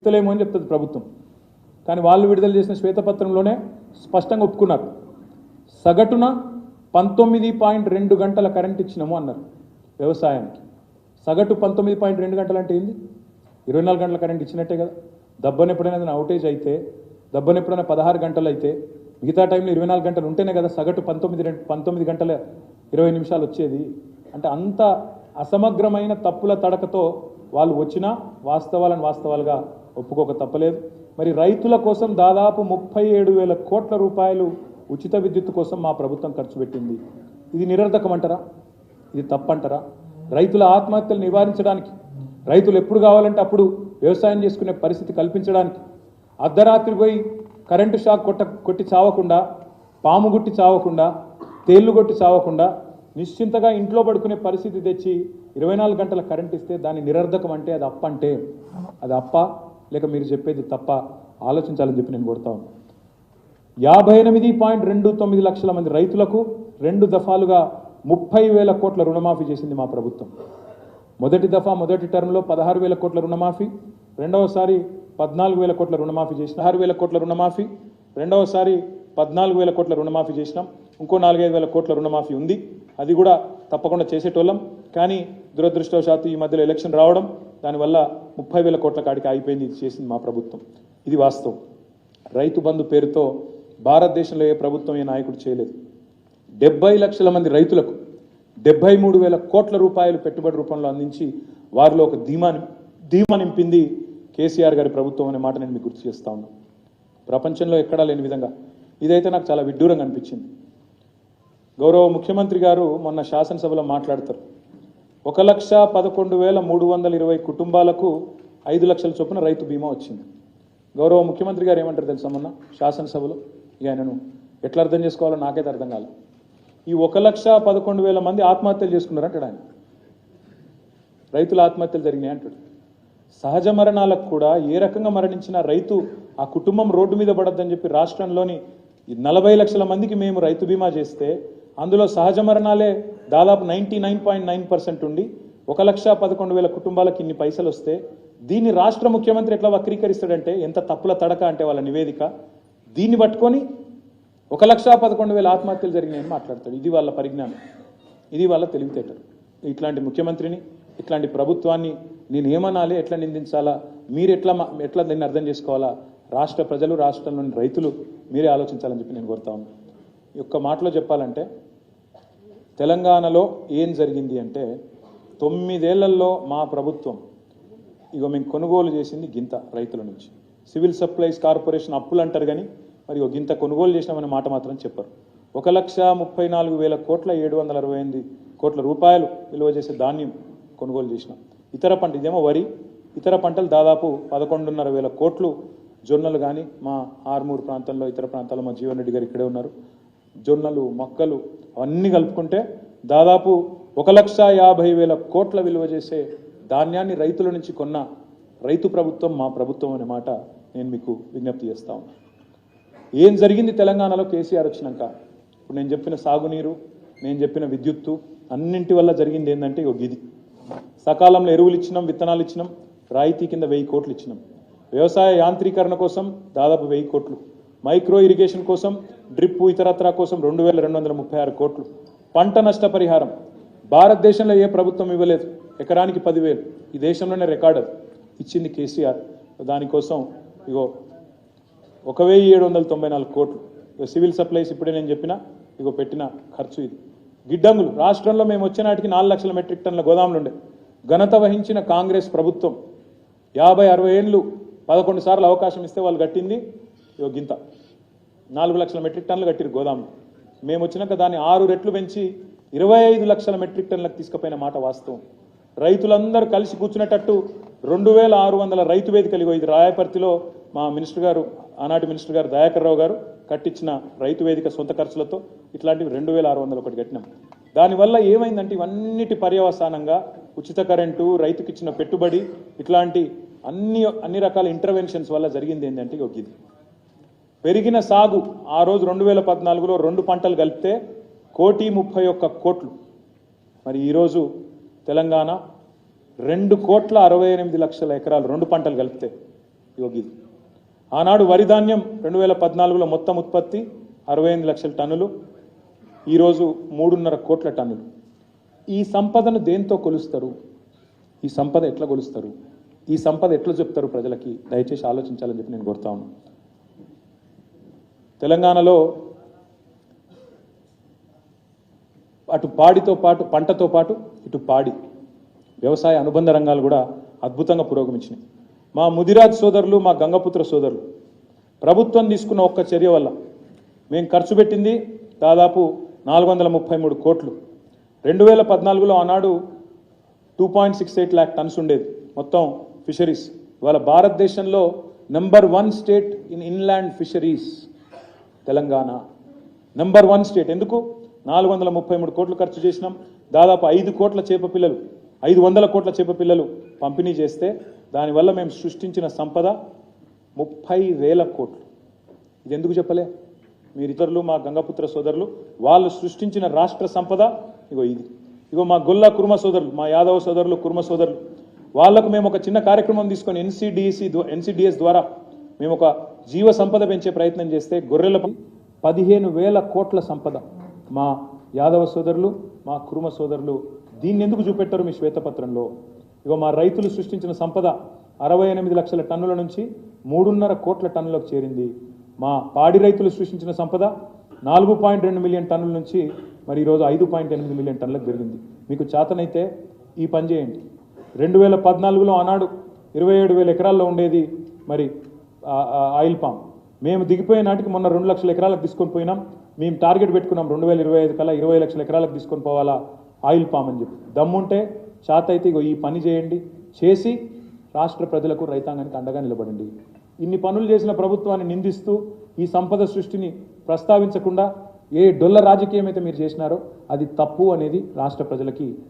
ఇస్తలేమో అని చెప్తుంది ప్రభుత్వం. కానీ వాళ్ళు విడుదల చేసిన శ్వేతపత్రంలోనే స్పష్టంగా ఒప్పుకున్నారు. సగటున 19.2 గంటల కరెంట్ ఇచ్చినాము అన్నారు వ్యవసాయానికి. సగటు 19.2 గంటలు అంటే ఏంది? 24 గంటల కరెంట్ ఇచ్చినట్టే కదా. దబ్బని ఎప్పుడైనా అవుటేజ్ అయితే, దబ్బని ఎప్పుడైనా 16 గంటలు అయితే, మిగతా టైంలో 24 గంటలు ఉంటేనే కదా సగటు 19 గంటల 20 నిమిషాలు వచ్చేది. అంటే అంత అసమగ్రమైన తప్పుల తడకతో వాళ్ళు వచ్చినా వాస్తవాలుగా ఒప్పుకోక తప్పలేదు. మరి రైతుల కోసం దాదాపు 37,000 కోట్ల రూపాయలు ఉచిత విద్యుత్ కోసం మా ప్రభుత్వం ఖర్చు పెట్టింది. ఇది నిరర్ధకమంటారా? ఇది తప్పంటారా? రైతుల ఆత్మహత్యలు నివారించడానికి, రైతులు ఎప్పుడు కావాలంటే అప్పుడు వ్యవసాయం చేసుకునే పరిస్థితి కల్పించడానికి, అర్ధరాత్రి పోయి కరెంటు షాక్ కొట్టి చావకుండా, పాము గుట్టి చావకుండా, తేళ్లు కొట్టి చావకుండా నిశ్చింతగా ఇంట్లో పడుకునే పరిస్థితి తెచ్చి 24 గంటల కరెంట్ ఇస్తే దాన్ని నిరర్ధకం అంటే అది అప్పంటే అది అప్ప లేక మీరు చెప్పేది తప్ప ఆలోచించాలని చెప్పి నేను కోరుతా ఉన్నాను. 58.29 లక్షల మంది రైతులకు 2 దఫాలుగా 30,000 కోట్ల రుణమాఫీ చేసింది మా ప్రభుత్వం. మొదటి దఫా మొదటి టర్మ్లో 16,000 కోట్ల రుణమాఫీ, రెండవసారి 14,000 కోట్ల రుణమాఫీ చేసిన 6,000 కోట్ల రుణమాఫీ, రెండవసారి 14,000 కోట్ల రుణమాఫీ చేసినాం. ఇంకో 4,000 కోట్ల రుణమాఫీ ఉంది. అది కూడా తప్పకుండా చేసేటోళ్ళం. కానీ దురదృష్టవశాత్తు ఈ మధ్యలో ఎలక్షన్ రావడం, దానివల్ల 30,000 కోట్ల కాడికి ఆగిపోయింది. ఇది చేసింది మా ప్రభుత్వం. ఇది వాస్తవం. రైతు బంధు పేరుతో భారతదేశంలో ఏ ప్రభుత్వం ఏ నాయకుడు చేయలేదు. 70 లక్షల మంది రైతులకు 73,000 కోట్ల రూపాయలు పెట్టుబడి రూపంలో అందించి వారిలో ఒక ధీమా నింపింది కేసీఆర్ గారి ప్రభుత్వం అనే మాట నేను మీకు గుర్తు చేస్తా ఉన్నాను. ప్రపంచంలో ఎక్కడా లేని విధంగా ఇదైతే నాకు చాలా విడ్డూరంగా అనిపించింది. గౌరవ ముఖ్యమంత్రి గారు మొన్న శాసనసభలో మాట్లాడతారు, 1,11,320 కుటుంబాలకు 5 లక్షల చొప్పున రైతు బీమా వచ్చింది. గౌరవ ముఖ్యమంత్రి గారు ఏమంటారు తెలుసా? మొన్న శాసనసభలో ఆయనను ఎట్లా అర్థం చేసుకోవాలో నాకైతే అర్థం కాలేదు. ఈ 1,11,000 మంది ఆత్మహత్యలు చేసుకున్నారంటాడు ఆయన. రైతుల ఆత్మహత్యలు జరిగినాయి అంటాడు. సహజ మరణాలకు కూడా ఏ రకంగా మరణించిన రైతు ఆ కుటుంబం రోడ్డు మీద పడద్దని చెప్పి రాష్ట్రంలోని 40 లక్షల మందికి మేము రైతు బీమా చేస్తే అందులో సహజ మరణాలే దాదాపు 99.9% ఉండి 1,11,000 కుటుంబాలకు ఇన్ని పైసలు వస్తే దీన్ని రాష్ట్ర ముఖ్యమంత్రి ఎట్లా వక్రీకరిస్తాడంటే ఎంత తప్పుల తడక అంటే వాళ్ళ నివేదిక. దీన్ని పట్టుకొని 1,11,000 ఆత్మహత్యలు జరిగినాయని మాట్లాడతాడు. ఇది వాళ్ళ పరిజ్ఞానం, ఇది వాళ్ళ తెలివితేటలు. ఇట్లాంటి ముఖ్యమంత్రిని, ఇట్లాంటి ప్రభుత్వాన్ని నేను ఏమనాలి, ఎట్లా నిందించాలా, మీరు ఎట్లా దీన్ని అర్థం చేసుకోవాలా, రాష్ట్ర ప్రజలు, రాష్ట్రంలోని రైతులు మీరే ఆలోచించాలని చెప్పి నేను కోరుతా ఉన్నాను. ఈ ఒక్క మాటలో చెప్పాలంటే తెలంగాణలో ఏం జరిగింది అంటే 9 ఏళ్లలో మా ప్రభుత్వం మేము కొనుగోలు చేసింది గింత రైతుల నుంచి. సివిల్ సప్లైస్ కార్పొరేషన్ అప్పులు అంటారు కానీ మరి గింత కొనుగోలు చేసినామనే మాట మాత్రం చెప్పరు. 1,34,000 కోట్ల 768 కోట్ల రూపాయలు విలువ చేసే ధాన్యం కొనుగోలు చేసినాం. ఇతర పంట ఇదేమో వరి, ఇతర పంటలు దాదాపు 11,500 కోట్లు. జొన్నలు కానీ మా ఆర్మూరు ప్రాంతంలో, ఇతర ప్రాంతాల్లో మా జీవన్ రెడ్డి గారు ఇక్కడే ఉన్నారు, జొన్నలు, మొక్కలు అవన్నీ కలుపుకుంటే దాదాపు 1,50,000 కోట్ల విలువ చేసే ధాన్యాన్ని రైతుల నుంచి కొన్న రైతు ప్రభుత్వం మా ప్రభుత్వం అనే మాట నేను మీకు విజ్ఞప్తి చేస్తా ఉన్నాను. ఏం జరిగింది తెలంగాణలో కేసీఆర్ వచ్చినాక? ఇప్పుడు నేను చెప్పిన సాగునీరు, నేను చెప్పిన విద్యుత్తు అన్నింటి వల్ల జరిగింది ఏంటంటే ఇది సకాలంలో ఎరువులు ఇచ్చినాం, విత్తనాలు ఇచ్చినాం, రాయితీ కింద 1,000 కోట్లు ఇచ్చినాం. వ్యవసాయ యాంత్రీకరణ కోసం దాదాపు 1,000 కోట్లు, మైక్రో ఇరిగేషన్ కోసం, డ్రిప్ ఇతరత్రా కోసం 2,236 కోట్లు, పంట నష్టపరిహారం భారతదేశంలో ఏ ప్రభుత్వం ఇవ్వలేదు, ఎకరానికి 10,000, ఈ దేశంలోనే రికార్డు ఇచ్చింది కేసీఆర్. దానికోసం 1,794 కోట్లు. సివిల్ సప్లైస్ ఇప్పుడే నేను చెప్పిన పెట్టిన ఖర్చు ఇది. గిడ్డంగులు రాష్ట్రంలో మేము వచ్చే నాటికి 4 లక్షల మెట్రిక్ టన్నుల గోదాములు ఉండే. ఘనత వహించిన కాంగ్రెస్ ప్రభుత్వం 50-60 ఏళ్ళు 11 సార్లు అవకాశం ఇస్తే వాళ్ళు కట్టింది గింత 4 లక్షల మెట్రిక్ టన్నులు కట్టిరు గోదాములు. మేము వచ్చినాక దాన్ని 6 రెట్లు పెంచి 25 లక్షల మెట్రిక్ టన్నులకు తీసుకుపోయిన మాట వాస్తవం. రైతులందరూ కలిసి కూర్చునేటట్టు 2,600 రైతు వేదికలు. ఇది రాయపర్తిలో మా మినిస్టర్ గారు, ఆనాటి మినిస్టర్ గారు దయాకర్ రావు గారు కట్టించిన రైతు వేదిక సొంత ఖర్చులతో ఇట్లాంటివి 2,600 ఒకటి కట్టినాం. దానివల్ల ఏమైందంటే ఇవన్నిటి పర్యవసానంగా ఉచిత కరెంటు, రైతుకి ఇచ్చిన పెట్టుబడి, ఇట్లాంటి అన్ని రకాల ఇంటర్వెన్షన్స్ వల్ల జరిగింది ఏంటంటే ఇది పెరిగిన సాగు. ఆ రోజు 2014లో 2 పంటలు కలిపితే 1,31 కోట్లు. మరి ఈరోజు తెలంగాణ 2,68 లక్షల ఎకరాలు 2 పంటలు కలిపితే యోగిది. ఆనాడు వరి ధాన్యం 2014లో మొత్తం ఉత్పత్తి 68 లక్షల టన్నులు, ఈరోజు 3.5 కోట్ల టన్నులు. ఈ సంపదను దేంతో కొలుస్తారు? ఈ సంపద ఎట్లా కొలుస్తారు? ఈ సంపద ఎట్లా చెప్తారు ప్రజలకి? దయచేసి ఆలోచించాలని చెప్పి నేను కోరుతా ఉన్నాను. తెలంగాణలో అటు పాడితో పాటు పంటతో పాటు ఇటు పాడి వ్యవసాయ అనుబంధ రంగాలు కూడా అద్భుతంగా పురోగమించినాయి. మా ముదిరాజ్ సోదరులు, మా గంగపుత్ర సోదరులు ప్రభుత్వం తీసుకున్న ఒక్క చర్య వల్ల మేము ఖర్చు పెట్టింది దాదాపు 433 కోట్లు. 2014లో ఆనాడు 2.68 lakh టన్స్ ఉండేది మొత్తం ఫిషరీస్. ఇవాళ భారతదేశంలో number 1 state in inland fisheries Telangana. Number 1 state. ఎందుకు? 433 కోట్లు ఖర్చు చేసినాం. దాదాపు 5 కోట్ల చేప పిల్లలు, 500 కోట్ల చేప పిల్లలు పంపిణీ చేస్తే దానివల్ల మేము సృష్టించిన సంపద 30,000 కోట్లు. ఇది ఎందుకు చెప్పలే? మీరు ఇతరులు, మా గంగపుత్ర సోదరులు వాళ్ళు సృష్టించిన రాష్ట్ర సంపద ఇగో ఇది. ఇగో మా గొల్ల కుర్మ సోదరులు, మా యాదవ సోదరులు, కుర్మ సోదరులు వాళ్లకు మేము ఒక చిన్న కార్యక్రమం తీసుకొని ఎన్సిడిఎస్ ద్వారా మేము ఒక జీవ సంపద పెంచే ప్రయత్నం చేస్తే గొర్రెల 15,000 కోట్ల సంపద మా యాదవ సోదరులు, మా కుర్మ సోదరులు. దీన్ని ఎందుకు చూపెట్టారు మీ శ్వేతపత్రంలో? ఇగో మా రైతులు సృష్టించిన సంపద 68 లక్షల టన్నుల నుంచి 3.5 కోట్ల టన్నులకు చేరింది. మా పాడి రైతులు సృష్టించిన సంపద 4.2 మిలియన్ టన్నుల నుంచి మరి ఈరోజు 5.8 మిలియన్ టన్నులకు పెరిగింది. మీకు చేతనైతే ఈ పని చేయండి. 2014లో ఆనాడు 27,000 ఎకరాల్లో ఉండేది మరి ఆయిల్ పామ్. మేము దిగిపోయే నాటికి మొన్న 2 లక్షల ఎకరాలకు తీసుకొని పోయినాం. మేము టార్గెట్ పెట్టుకున్నాం 2025 కల్లా 20 లక్షల ఎకరాలకు తీసుకొని పోవాలా ఆయిల్ పామ్ అని చెప్పి. దమ్ముంటే చేత అయితే ఇగో ఈ పని చేయండి. చేసి రాష్ట్ర ప్రజలకు, రైతాంగానికి అండగా నిలబడండి. ఇన్ని పనులు చేసిన ప్రభుత్వాన్ని నిందిస్తూ ఈ సంపద సృష్టిని ప్రస్తావించకుండా ఏ డొల్ల రాజకీయం అయితే మీరు చేసినారో అది తప్పు అనేది రాష్ట్ర ప్రజలకి